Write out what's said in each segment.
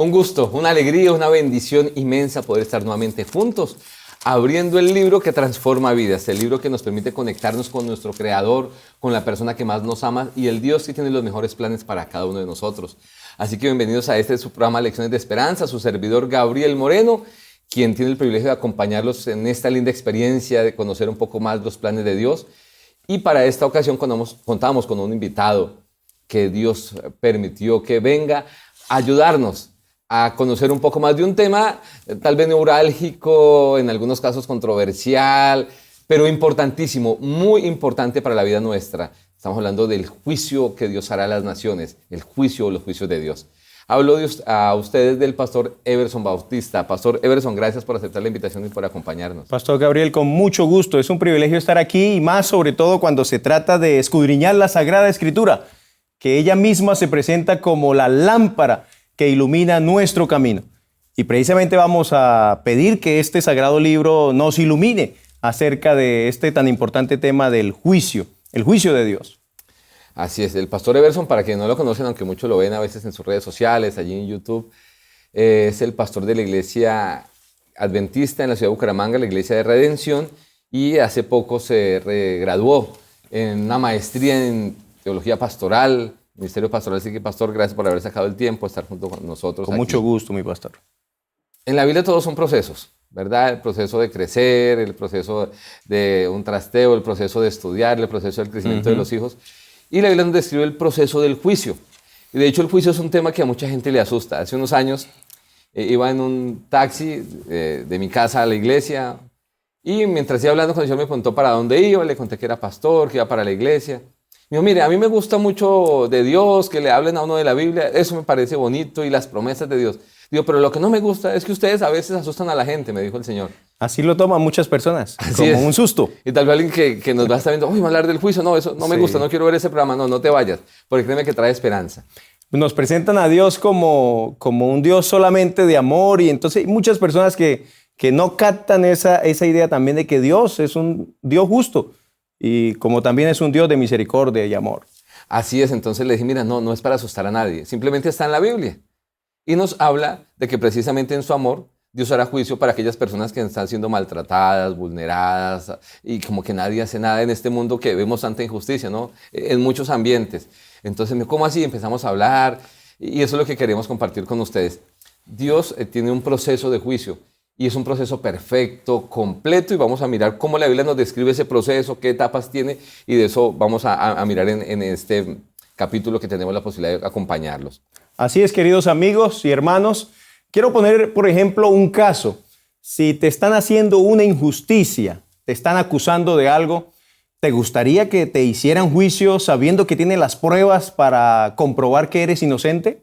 Un gusto, una alegría, una bendición inmensa poder estar nuevamente juntos, abriendo el libro que transforma vidas, el libro que nos permite conectarnos con nuestro Creador, con la persona que más nos ama y el Dios que tiene los mejores planes para cada uno de nosotros. Así que bienvenidos a su programa Lecciones de Esperanza, su servidor Gabriel Moreno, quien tiene el privilegio de acompañarlos en esta linda experiencia de conocer un poco más los planes de Dios. Y para esta ocasión contamos con un invitado que Dios permitió que venga a ayudarnos a conocer un poco más de un tema tal vez neurálgico, en algunos casos controversial, pero importantísimo, muy importante para la vida nuestra. Estamos hablando del juicio que Dios hará a las naciones, el juicio o los juicios de Dios. Hablo a ustedes del pastor Everson Bautista. Pastor Everson, gracias por aceptar la invitación y por acompañarnos. Pastor Gabriel, con mucho gusto. Es un privilegio estar aquí y más sobre todo cuando se trata de escudriñar la Sagrada Escritura, que ella misma se presenta como la lámpara que ilumina nuestro camino. Y precisamente vamos a pedir que este sagrado libro nos ilumine acerca de este tan importante tema del juicio, el juicio de Dios. Así es, el pastor Everson, para quienes no lo conocen, aunque muchos lo ven a veces en sus redes sociales, allí en YouTube, es el pastor de la iglesia adventista en la ciudad de Bucaramanga, la iglesia de Redención, y hace poco se graduó en una maestría en teología pastoral, ministerio pastoral. Así que, pastor, gracias por haber sacado el tiempo de estar junto con nosotros. Con aquí. Mucho gusto, mi pastor. En la Biblia todos son procesos, ¿verdad? El proceso de crecer, el proceso de un trasteo, el proceso de estudiar, el proceso del crecimiento de los hijos. Y la Biblia nos describe el proceso del juicio. Y de hecho el juicio es un tema que a mucha gente le asusta. Hace unos años iba en un taxi de mi casa a la iglesia y mientras iba hablando con el Señor me preguntó para dónde iba, le conté que era pastor, que iba para la iglesia. Me dijo, mire, a mí me gusta mucho de Dios, que le hablen a uno de la Biblia, eso me parece bonito y las promesas de Dios. Digo, pero lo que no me gusta es que ustedes a veces asustan a la gente, me dijo el Señor. Así lo toman muchas personas, Así como es. un susto. Y tal vez alguien que nos va a estar viendo, uy, va a hablar del juicio, no, eso no me gusta, no quiero ver ese programa, no te vayas, porque créeme que trae esperanza. Nos presentan a Dios como un Dios solamente de amor y entonces hay muchas personas que no captan esa idea también de que Dios es un Dios justo y como también es un Dios de misericordia y amor. Así es, entonces le dije, mira, no es para asustar a nadie, simplemente está en la Biblia. Y nos habla de que precisamente en su amor Dios hará juicio para aquellas personas que están siendo maltratadas, vulneradas y como que nadie hace nada en este mundo que vemos tanta injusticia, ¿no? En muchos ambientes. Entonces, ¿cómo así? Empezamos a hablar y eso es lo que queremos compartir con ustedes. Dios tiene un proceso de juicio y es un proceso perfecto, completo y vamos a mirar cómo la Biblia nos describe ese proceso, qué etapas tiene y de eso vamos a mirar en este capítulo que tenemos la posibilidad de acompañarlos. Así es, queridos amigos y hermanos. Quiero poner, por ejemplo, un caso. Si te están haciendo una injusticia, te están acusando de algo, ¿te gustaría que te hicieran juicio sabiendo que tienen las pruebas para comprobar que eres inocente?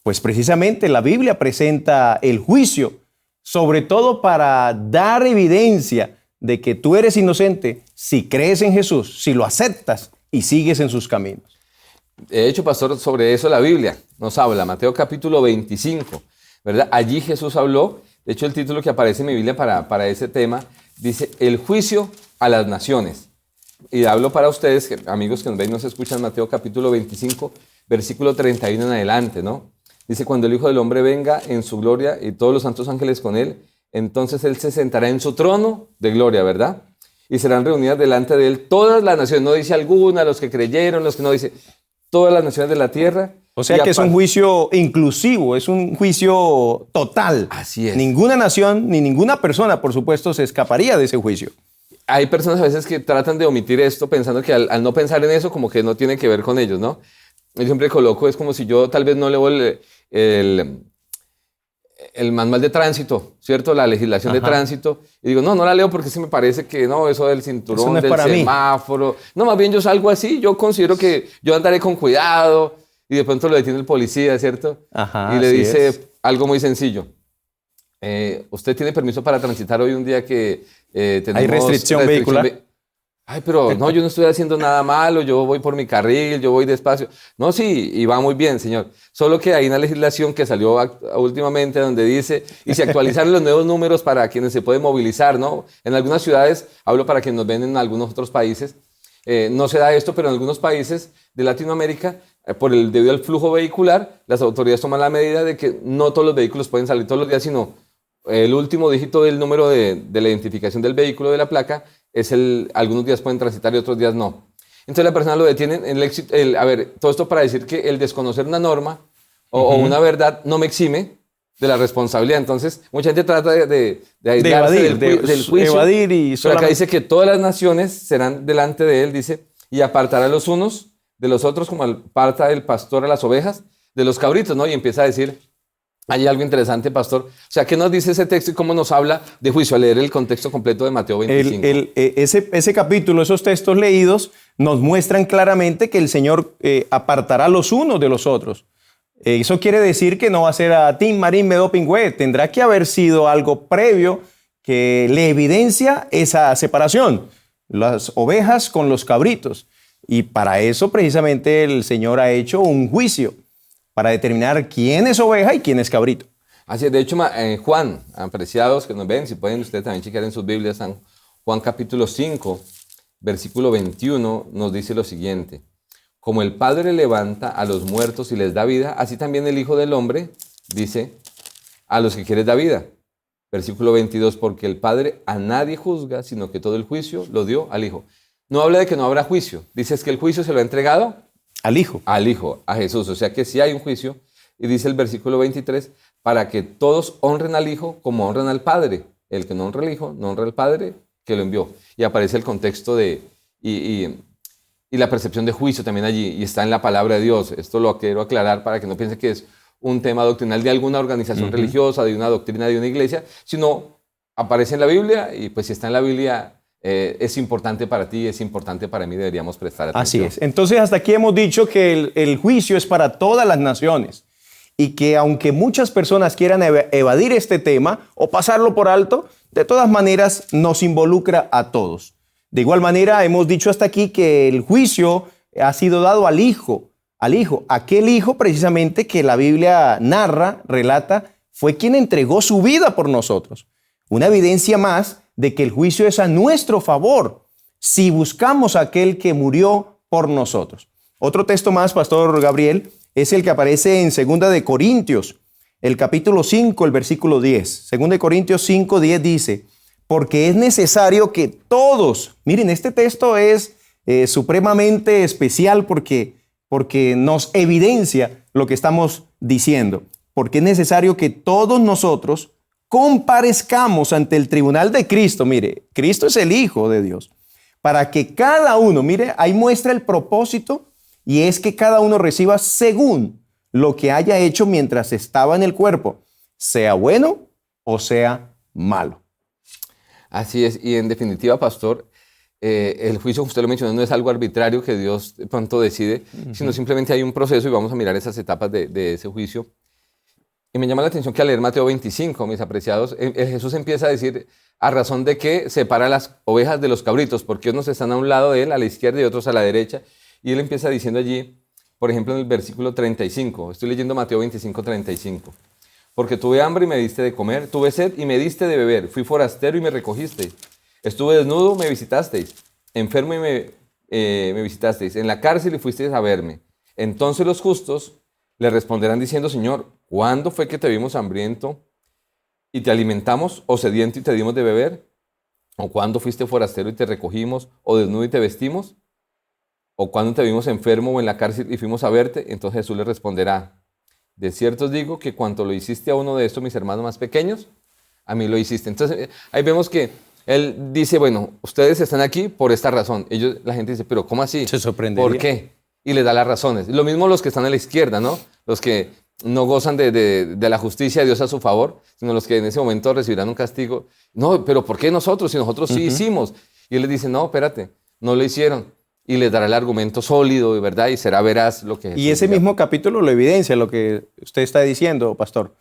Pues precisamente la Biblia presenta el juicio, sobre todo para dar evidencia de que tú eres inocente si crees en Jesús, si lo aceptas y sigues en sus caminos. De hecho, pastor, sobre eso la Biblia nos habla, Mateo capítulo 25. ¿Verdad? Allí Jesús habló, de hecho el título que aparece en mi Biblia para ese tema, dice, el juicio a las naciones. Y hablo para ustedes, amigos que nos ven y nos escuchan, Mateo capítulo 25, versículo 31 en adelante, ¿no? Dice, cuando el Hijo del Hombre venga en su gloria y todos los santos ángeles con él, entonces él se sentará en su trono de gloria, ¿verdad? Y serán reunidas delante de él todas las naciones, no dice alguna, los que creyeron, los que no, dice todas las naciones de la tierra. O sea que es un juicio inclusivo, es un juicio total. Así es. Ninguna nación ni ninguna persona, por supuesto, se escaparía de ese juicio. Hay personas a veces que tratan de omitir esto pensando que al no pensar en eso como que no tiene que ver con ellos, ¿no? Yo siempre coloco, es como si yo tal vez no leo el manual de tránsito, ¿cierto? La legislación de tránsito. Y digo, no la leo porque sí me parece que no, eso del cinturón, no del semáforo. No, más bien yo salgo así, yo considero que yo andaré con cuidado. Y de pronto lo detiene el policía, ¿cierto? Y le dice algo muy sencillo. ¿Usted tiene permiso para transitar hoy un día que tenemos... ¿Hay restricción vehicular? Ay, pero no, yo no estoy haciendo nada malo, yo voy por mi carril, yo voy despacio. No, sí, y va muy bien, señor. Solo que hay una legislación que salió últimamente donde dice, y se actualizaron los nuevos números para quienes se pueden movilizar, ¿no? En algunas ciudades, hablo para quienes nos ven en algunos otros países, no se da esto, pero en algunos países de Latinoamérica debido al flujo vehicular, las autoridades toman la medida de que no todos los vehículos pueden salir todos los días, sino el último dígito del número de la identificación del vehículo, de la placa, algunos días pueden transitar y otros días no. Entonces la persona lo detienen. A ver, todo esto para decir que el desconocer una norma o una verdad no me exime de la responsabilidad. Entonces, mucha gente trata de aislarse del juicio. Evadir y pero acá dice que todas las naciones serán delante de él, dice, y apartará a los unos de los otros como aparta el pastor a las ovejas de los cabritos, ¿no? Y empieza a decir, hay algo interesante, pastor. O sea, ¿qué nos dice ese texto y cómo nos habla de juicio? A leer el contexto completo de Mateo 25. Ese capítulo, esos textos leídos, nos muestran claramente que el Señor apartará los unos de los otros. Eso quiere decir que no va a ser a Tim Marín Medo Pingüe. Tendrá que haber sido algo previo que le evidencia esa separación. Las ovejas con los cabritos. Y para eso precisamente el Señor ha hecho un juicio para determinar quién es oveja y quién es cabrito. Así es. De hecho, Juan, apreciados que nos ven, si pueden ustedes también chequear en sus Biblias, San Juan capítulo 5, versículo 21, nos dice lo siguiente. Como el Padre levanta a los muertos y les da vida, así también el Hijo del Hombre, dice, a los que quiere da vida. Versículo 22, porque el Padre a nadie juzga, sino que todo el juicio lo dio al Hijo. No habla de que no habrá juicio. Dice que el juicio se lo ha entregado al Hijo. Al Hijo, a Jesús. O sea que sí hay un juicio. Y dice el versículo 23, para que todos honren al Hijo como honran al Padre. El que no honra al Hijo, no honra al Padre que lo envió. Y aparece el contexto y la percepción de juicio también allí, y está en la palabra de Dios. Esto lo quiero aclarar para que no piense que es un tema doctrinal de alguna organización religiosa, de una doctrina de una iglesia, sino aparece en la Biblia, y pues si está en la Biblia es importante para ti, es importante para mí, deberíamos prestar atención. Así es. Entonces hasta aquí hemos dicho que el juicio es para todas las naciones, y que aunque muchas personas quieran evadir este tema o pasarlo por alto, de todas maneras nos involucra a todos. De igual manera, hemos dicho hasta aquí que el juicio ha sido dado al Hijo, aquel Hijo precisamente que la Biblia narra, relata, fue quien entregó su vida por nosotros. Una evidencia más de que el juicio es a nuestro favor, si buscamos a aquel que murió por nosotros. Otro texto más, Pastor Gabriel, es el que aparece en 2 de Corintios, el capítulo 5, el versículo 10. 2 de Corintios 5, 10 dice, porque es necesario que todos, miren, este texto es supremamente especial porque nos evidencia lo que estamos diciendo, porque es necesario que todos nosotros comparezcamos ante el tribunal de Cristo. Mire, Cristo es el Hijo de Dios, para que cada uno, mire, ahí muestra el propósito, y es que cada uno reciba según lo que haya hecho mientras estaba en el cuerpo, sea bueno o sea malo. Así es, y en definitiva, pastor, el juicio, usted lo mencionó, no es algo arbitrario que Dios de pronto decide, sino simplemente hay un proceso, y vamos a mirar esas etapas de ese juicio. Y me llama la atención que al leer Mateo 25, mis apreciados, Jesús empieza a decir a razón de que separa las ovejas de los cabritos, porque unos están a un lado de él, a la izquierda, y otros a la derecha. Y él empieza diciendo allí, por ejemplo, en el versículo 35, estoy leyendo Mateo 25, 35. Porque tuve hambre y me diste de comer, tuve sed y me diste de beber, fui forastero y me recogisteis, estuve desnudo, me visitasteis, enfermo y me visitasteis, en la cárcel y fuisteis a verme. Entonces los justos le responderán diciendo, Señor, ¿cuándo fue que te vimos hambriento y te alimentamos, o sediento y te dimos de beber? ¿O cuándo fuiste forastero y te recogimos, o desnudo y te vestimos? ¿O cuándo te vimos enfermo o en la cárcel y fuimos a verte? Entonces Jesús le responderá, de cierto os digo que cuanto lo hiciste a uno de estos mis hermanos más pequeños, a mí lo hiciste. Entonces ahí vemos que él dice, bueno, ustedes están aquí por esta razón. La gente dice, pero ¿cómo así? Se sorprendería. ¿Por qué? Y le da las razones. Lo mismo los que están a la izquierda, ¿no? Los que no gozan de la justicia de Dios a su favor, sino los que en ese momento recibirán un castigo. No, pero ¿por qué nosotros? Si nosotros sí hicimos. Y él les dice, no, espérate, no lo hicieron. Y les dará el argumento sólido, ¿verdad? Y será veraz lo que... Y ese mismo capítulo lo evidencia, lo que usted está diciendo, pastor.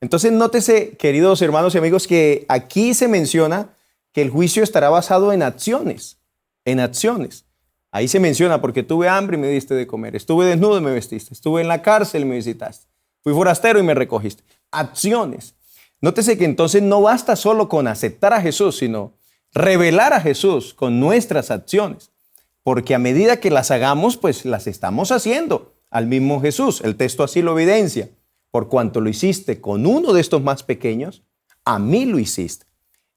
Entonces, nótese, queridos hermanos y amigos, que aquí se menciona que el juicio estará basado en acciones. En acciones. Ahí se menciona, porque tuve hambre y me diste de comer. Estuve desnudo y me vestiste. Estuve en la cárcel y me visitaste. Fui forastero y me recogiste. Acciones. Nótese que entonces no basta solo con aceptar a Jesús, sino revelar a Jesús con nuestras acciones. Porque a medida que las hagamos, pues las estamos haciendo. al mismo Jesús. El texto así lo evidencia. Por cuanto lo hiciste con uno de estos más pequeños, a mí lo hiciste.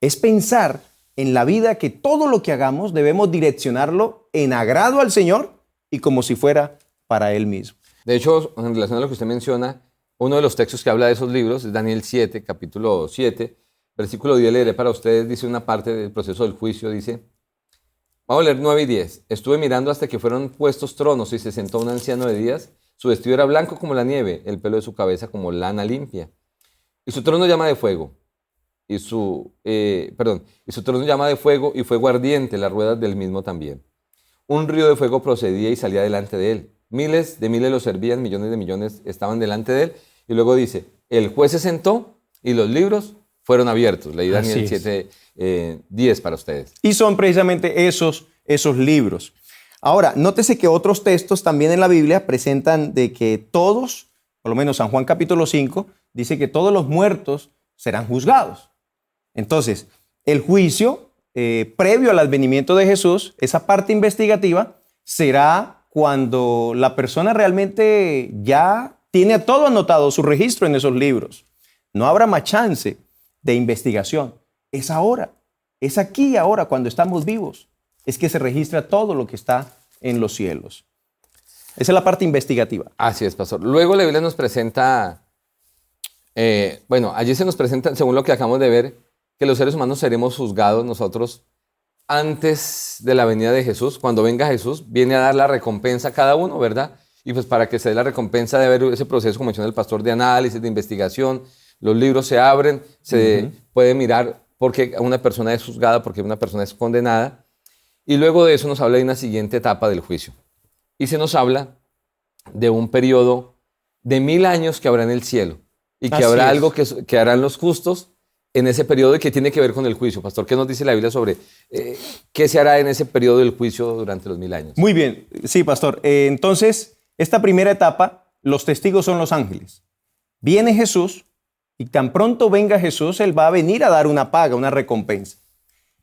Es pensar en la vida que todo lo que hagamos debemos direccionarlo en agrado al Señor y como si fuera para Él mismo. De hecho, en relación a lo que usted menciona, uno de los textos que habla de esos libros es Daniel 7, capítulo 7, versículo 10, leeré para ustedes, dice una parte del proceso del juicio, dice, vamos a leer 9 y 10. Estuve mirando hasta que fueron puestos tronos y se sentó un anciano de días. Su vestido era blanco como la nieve, el pelo de su cabeza como lana limpia. Y su trono llama de fuego. Y su trono llama de fuego y fuego ardiente, las ruedas del mismo también. Un río de fuego procedía y salía delante de él. Miles de miles lo servían, millones de millones estaban delante de él. Y luego dice, el juez se sentó y los libros fueron abiertos. Leí Daniel 7, 10 para ustedes. Y son precisamente esos libros. Ahora, nótese que otros textos también en la Biblia presentan de que todos, por lo menos San Juan capítulo 5, dice que todos los muertos serán juzgados. Entonces, el juicio previo al advenimiento de Jesús, esa parte investigativa, será cuando la persona realmente ya tiene todo anotado, su registro en esos libros. No habrá más chance de investigación. Es ahora, es aquí y ahora, cuando estamos vivos, es que se registra todo lo que está en los cielos. Esa es la parte investigativa. Así es, pastor. Luego la Biblia nos presenta, allí se nos presenta, según lo que acabamos de ver, que los seres humanos seremos juzgados nosotros antes de la venida de Jesús. Cuando venga Jesús, viene a dar la recompensa a cada uno, ¿verdad? Y pues para que se dé la recompensa de ver ese proceso, como menciona el pastor, de análisis, de investigación, los libros se abren, se puede mirar por qué una persona es juzgada, por qué una persona es condenada. Y luego de eso nos habla de una siguiente etapa del juicio. Y se nos habla de un periodo de 1000 años que habrá en el cielo. Y que habrá algo que harán los justos en ese periodo y que tiene que ver con el juicio. Pastor, ¿qué nos dice la Biblia sobre qué se hará en ese periodo del juicio durante los 1000 años? Muy bien, sí, pastor. Entonces, esta primera etapa, los testigos son los ángeles. Viene Jesús y tan pronto venga Jesús, Él va a venir a dar una paga, una recompensa.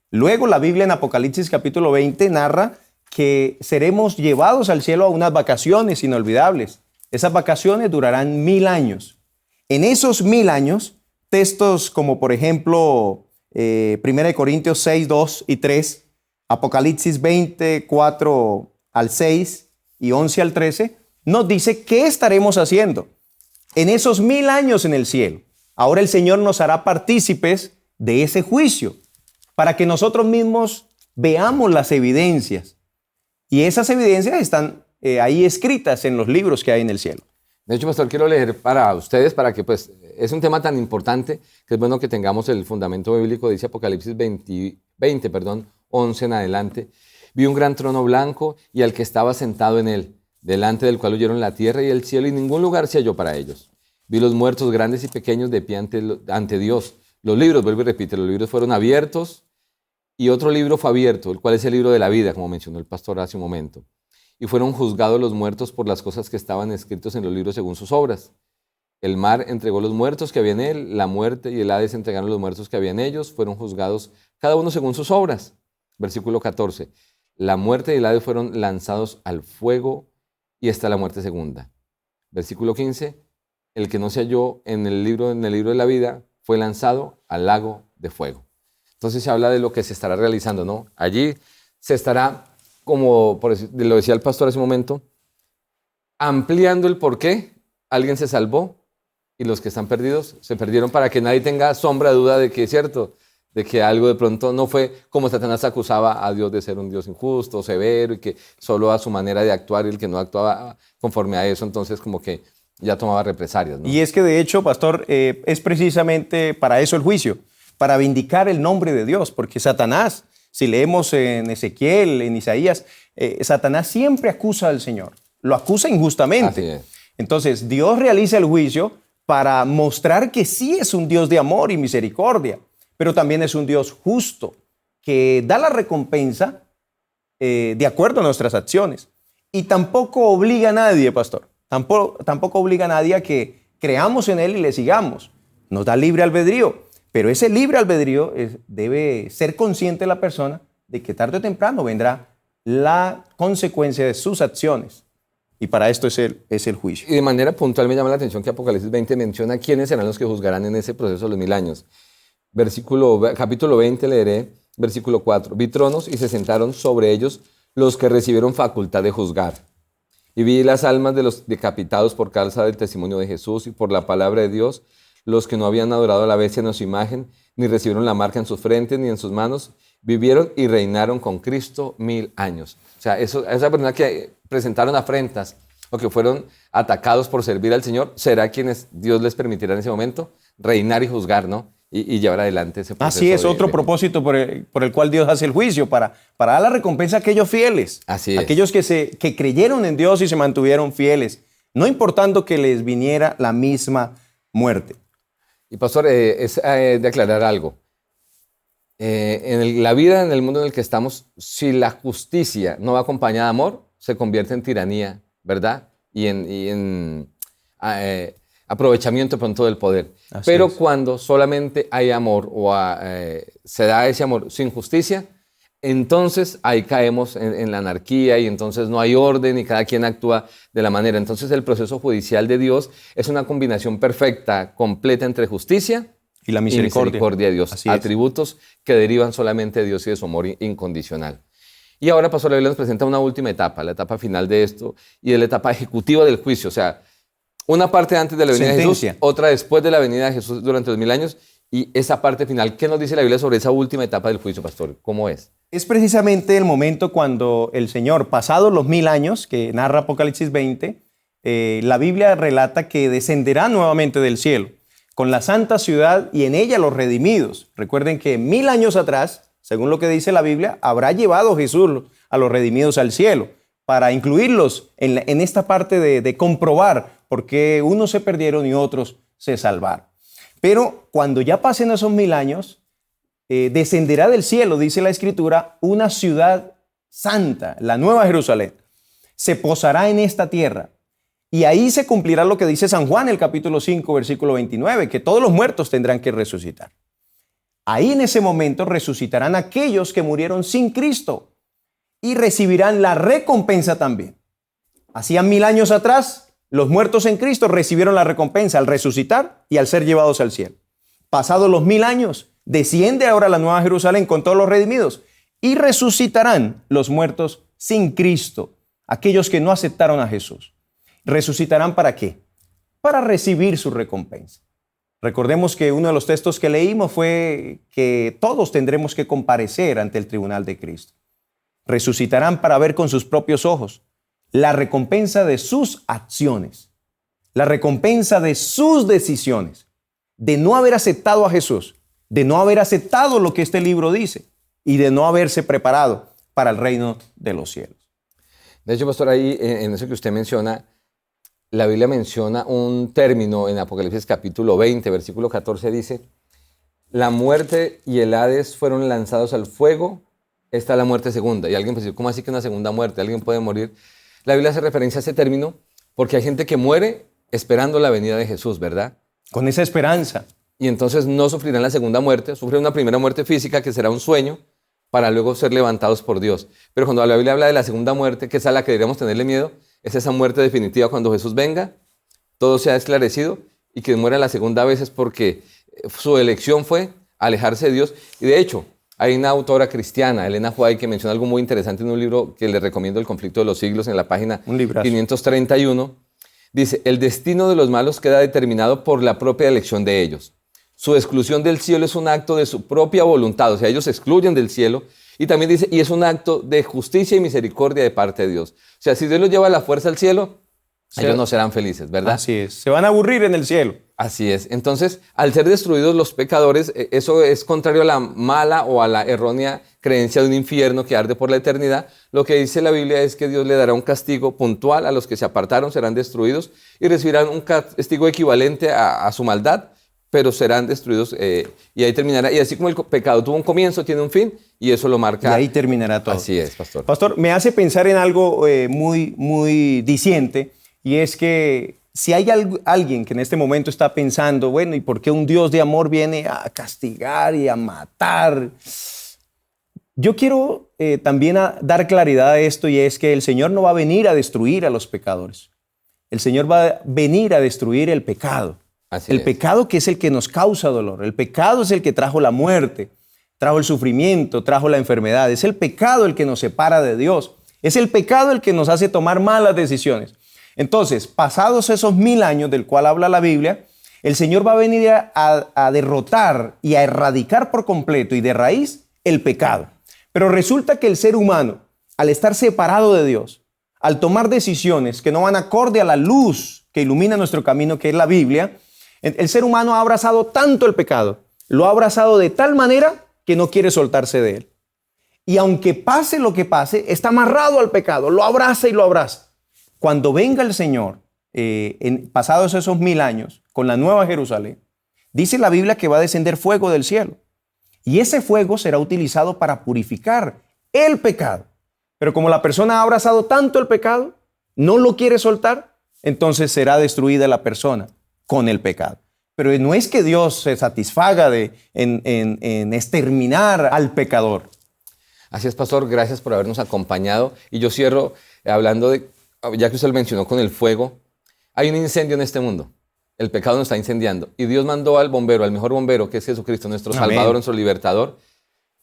Luego la Biblia en Apocalipsis capítulo 20 narra que seremos llevados al cielo a unas vacaciones inolvidables. Esas vacaciones durarán 1000 años. En esos 1000 años, textos como por ejemplo 1 Corintios 6, 2 y 3, Apocalipsis 20, 4 al 6 y 11 al 13, nos dice qué estaremos haciendo en esos 1000 años en el cielo. Ahora el Señor nos hará partícipes de ese juicio, para que nosotros mismos veamos las evidencias. Y esas evidencias están ahí escritas en los libros que hay en el cielo. De hecho, pastor, quiero leer para ustedes, para que pues es un tema tan importante que es bueno que tengamos el fundamento bíblico. Dice Apocalipsis 20, 11 en adelante. Vi un gran trono blanco y al que estaba sentado en él, delante del cual huyeron la tierra y el cielo y ningún lugar se halló para ellos. Vi los muertos grandes y pequeños de pie ante Dios. Los libros, vuelvo y repite, los libros fueron abiertos. Y otro libro fue abierto, el cual es el libro de la vida, como mencionó el pastor hace un momento. Y fueron juzgados los muertos por las cosas que estaban escritos en los libros según sus obras. El mar entregó los muertos que había en él, la muerte y el Hades entregaron los muertos que había en ellos, fueron juzgados cada uno según sus obras. Versículo 14. La muerte y el Hades fueron lanzados al fuego y esta es la muerte segunda. Versículo 15. El que no se halló en el libro de la vida fue lanzado al lago de fuego. Entonces se habla de lo que se estará realizando, ¿no? Allí se estará, como lo decía el pastor hace un momento, ampliando el por qué alguien se salvó y los que están perdidos se perdieron, para que nadie tenga sombra de duda de que es cierto, de que algo de pronto no fue como Satanás acusaba a Dios de ser un Dios injusto, severo, y que solo a su manera de actuar, y el que no actuaba conforme a eso, entonces como que ya tomaba represalias, ¿no? Y es que de hecho, pastor, es precisamente para eso el juicio, para vindicar el nombre de Dios, porque Satanás, si leemos en Ezequiel, en Isaías, Satanás siempre acusa al Señor, lo acusa injustamente. Así es. Entonces Dios realiza el juicio para mostrar que sí es un Dios de amor y misericordia, pero también es un Dios justo, que da la recompensa de acuerdo a nuestras acciones. Y tampoco obliga a nadie, pastor, tampoco obliga a nadie a que creamos en Él y le sigamos. Nos da libre albedrío. Pero ese libre albedrío debe ser consciente la persona de que tarde o temprano vendrá la consecuencia de sus acciones. y para esto es el juicio. Y de manera puntual me llama la atención que Apocalipsis 20 menciona quiénes serán los que juzgarán en ese proceso de los 1000 años. Capítulo 20 leeré, versículo 4. Vi tronos y se sentaron sobre ellos los que recibieron facultad de juzgar. Y vi las almas de los decapitados por causa del testimonio de Jesús y por la palabra de Dios, los que no habían adorado a la bestia en su imagen, ni recibieron la marca en sus frentes ni en sus manos, vivieron y reinaron con Cristo 1000 años. O sea, esa persona que presentaron afrentas o que fueron atacados por servir al Señor, será quienes Dios les permitirá en ese momento reinar y juzgar, ¿no? Y llevar adelante ese proceso. Así es, otro propósito por el cual Dios hace el juicio, para dar la recompensa a aquellos fieles. Así es. Aquellos que creyeron en Dios y se mantuvieron fieles, no importando que les viniera la misma muerte. Y pastor, es de aclarar algo. La vida en el mundo en el que estamos, si la justicia no va acompañada de amor, se convierte en tiranía, ¿verdad? Y en aprovechamiento pronto del poder. Pero cuando solamente hay amor o se da ese amor sin justicia, entonces ahí caemos en la anarquía y entonces no hay orden y cada quien actúa de la manera. Entonces el proceso judicial de Dios es una combinación perfecta, completa entre justicia y la misericordia de Dios. Atributos que derivan solamente de Dios y de su amor incondicional. Y ahora, pastor, la Biblia nos presenta una última etapa, la etapa final de esto, y es la etapa ejecutiva del juicio. O sea, una parte antes de la venida de Jesús, otra después de la venida de Jesús durante los 1000 años, y esa parte final. ¿Qué nos dice la Biblia sobre esa última etapa del juicio, pastor? ¿Cómo es? Es precisamente el momento cuando el Señor, pasados los 1000 años, que narra Apocalipsis 20, la Biblia relata que descenderá nuevamente del cielo con la santa ciudad y en ella los redimidos. Recuerden que 1000 años atrás, según lo que dice la Biblia, habrá llevado Jesús a los redimidos al cielo para incluirlos en esta parte de comprobar por qué unos se perdieron y otros se salvaron. Pero cuando ya pasen esos 1000 años, descenderá del cielo, dice la Escritura, una ciudad santa, la Nueva Jerusalén. Se posará en esta tierra. Y ahí se cumplirá lo que dice San Juan, el capítulo 5, versículo 29, que todos los muertos tendrán que resucitar. Ahí en ese momento resucitarán aquellos que murieron sin Cristo y recibirán la recompensa también. Hacían 1000 años atrás, los muertos en Cristo recibieron la recompensa al resucitar y al ser llevados al cielo. Pasados los 1000 años, desciende ahora la Nueva Jerusalén con todos los redimidos y resucitarán los muertos sin Cristo, aquellos que no aceptaron a Jesús. ¿Resucitarán para qué? Para recibir su recompensa. Recordemos que uno de los textos que leímos fue que todos tendremos que comparecer ante el tribunal de Cristo. Resucitarán para ver con sus propios ojos la recompensa de sus acciones, la recompensa de sus decisiones, de no haber aceptado a Jesús, de no haber aceptado lo que este libro dice y de no haberse preparado para el reino de los cielos. De hecho, pastor, ahí en eso que usted menciona, la Biblia menciona un término en Apocalipsis capítulo 20, versículo 14, dice: la muerte y el Hades fueron lanzados al fuego, esta es la muerte segunda. Y alguien puede decir, ¿cómo así que una segunda muerte? ¿Alguien puede morir? La Biblia hace referencia a ese término porque hay gente que muere esperando la venida de Jesús, ¿verdad? Con esa esperanza. Y entonces no sufrirán la segunda muerte, sufren una primera muerte física que será un sueño para luego ser levantados por Dios. Pero cuando la Biblia habla de la segunda muerte, que es a la que deberíamos tenerle miedo, es esa muerte definitiva cuando Jesús venga, todo se ha esclarecido y que muera la segunda vez es porque su elección fue alejarse de Dios. Y de hecho, hay una autora cristiana, Elena White, que menciona algo muy interesante en un libro que le recomiendo, El conflicto de los siglos, en la página 531. Dice: el destino de los malos queda determinado por la propia elección de ellos. Su exclusión del cielo es un acto de su propia voluntad, o sea, ellos se excluyen del cielo. Y también dice, y es un acto de justicia y misericordia de parte de Dios. O sea, si Dios los lleva a la fuerza al cielo, ellos no serán felices, ¿verdad? Así es, se van a aburrir en el cielo. Así es. Entonces, al ser destruidos los pecadores, eso es contrario a la mala o a la errónea creencia de un infierno que arde por la eternidad. Lo que dice la Biblia es que Dios le dará un castigo puntual a los que se apartaron, serán destruidos y recibirán un castigo equivalente a su maldad, pero serán destruidos y ahí terminará. Y así como el pecado tuvo un comienzo, tiene un fin, y eso lo marca. Y ahí terminará todo. Así es, pastor. Pastor, me hace pensar en algo muy diciente, y es que si hay alguien que en este momento está pensando, bueno, ¿y por qué un Dios de amor viene a castigar y a matar? Yo quiero también dar claridad a esto, y es que el Señor no va a venir a destruir a los pecadores. El Señor va a venir a destruir el pecado. El pecado que es el que nos causa dolor. El pecado es el que trajo la muerte, trajo el sufrimiento, trajo la enfermedad. Es el pecado el que nos separa de Dios. Es el pecado el que nos hace tomar malas decisiones. Entonces, pasados esos 1000 años del cual habla la Biblia, el Señor va a venir a derrotar y a erradicar por completo y de raíz el pecado. Pero resulta que el ser humano, al estar separado de Dios, al tomar decisiones que no van acorde a la luz que ilumina nuestro camino, que es la Biblia, el ser humano ha abrazado tanto el pecado, lo ha abrazado de tal manera que no quiere soltarse de él. Y aunque pase lo que pase, está amarrado al pecado, lo abraza y lo abraza. Cuando venga el Señor, pasados esos 1000 años, con la nueva Jerusalén, dice la Biblia que va a descender fuego del cielo. Y ese fuego será utilizado para purificar el pecado. Pero como la persona ha abrazado tanto el pecado, no lo quiere soltar, entonces será destruida la persona con el pecado. Pero no es que Dios se satisfaga en exterminar al pecador. Así es, pastor, gracias por habernos acompañado. Y yo cierro hablando de, ya que usted lo mencionó con el fuego, hay un incendio en este mundo. El pecado nos está incendiando. Y Dios mandó al bombero, al mejor bombero, que es Jesucristo, nuestro Amén. Salvador, nuestro libertador,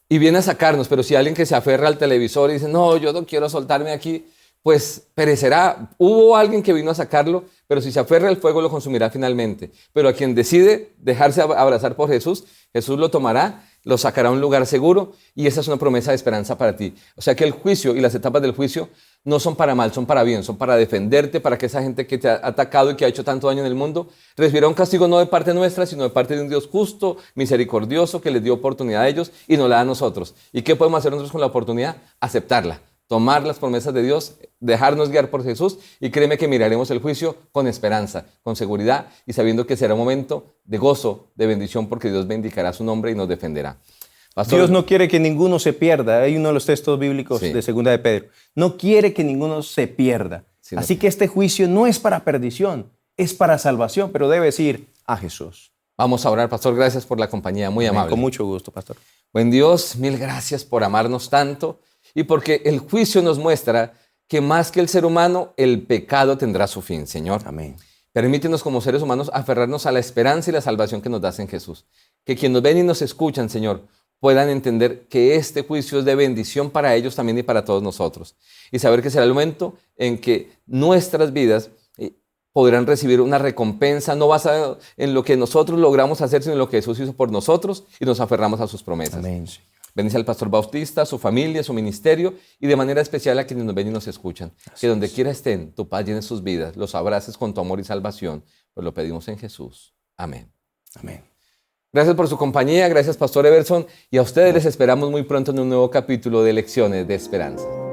y viene a sacarnos. Pero si alguien que se aferra al televisor y dice, no, yo no quiero soltarme aquí, pues perecerá. Hubo alguien que vino a sacarlo, pero si se aferra al fuego lo consumirá finalmente. Pero a quien decide dejarse abrazar por Jesús, Jesús lo tomará, lo sacará a un lugar seguro, y esa es una promesa de esperanza para ti. O sea que el juicio y las etapas del juicio no son para mal, son para bien, son para defenderte, para que esa gente que te ha atacado y que ha hecho tanto daño en el mundo recibiera un castigo no de parte nuestra, sino de parte de un Dios justo, misericordioso, que les dio oportunidad a ellos y nos la da a nosotros. ¿Y qué podemos hacer nosotros con la oportunidad? Aceptarla, tomar las promesas de Dios, dejarnos guiar por Jesús, y créeme que miraremos el juicio con esperanza, con seguridad, y sabiendo que será un momento de gozo, de bendición, porque Dios bendicará su nombre y nos defenderá. Pastor, Dios no quiere que ninguno se pierda. Hay uno de los textos bíblicos sí, de Segunda de Pedro. No quiere que ninguno se pierda. Sí, Así que este juicio no es para perdición, es para salvación, pero debes ir a Jesús. vamos a orar, pastor. Gracias por la compañía, muy amable. Con mucho gusto, pastor. Buen Dios, mil gracias por amarnos tanto, y porque el juicio nos muestra que más que el ser humano, el pecado tendrá su fin, Señor. Amén. Permítenos como seres humanos aferrarnos a la esperanza y la salvación que nos das en Jesús. Que quienes nos ven y nos escuchan, Señor, puedan entender que este juicio es de bendición para ellos también y para todos nosotros. Y saber que será el momento en que nuestras vidas podrán recibir una recompensa no basada en lo que nosotros logramos hacer, sino en lo que Jesús hizo por nosotros, y nos aferramos a sus promesas. Amén, Señor. Bendice al pastor Bautista, su familia, su ministerio, y de manera especial a quienes nos ven y nos escuchan. Que donde quiera estén, tu paz llene sus vidas, los abraces con tu amor y salvación. Pues lo pedimos en Jesús. Amén. Amén. Gracias por su compañía, gracias Pastor Everson, y a ustedes les esperamos muy pronto en un nuevo capítulo de Lecciones de Esperanza.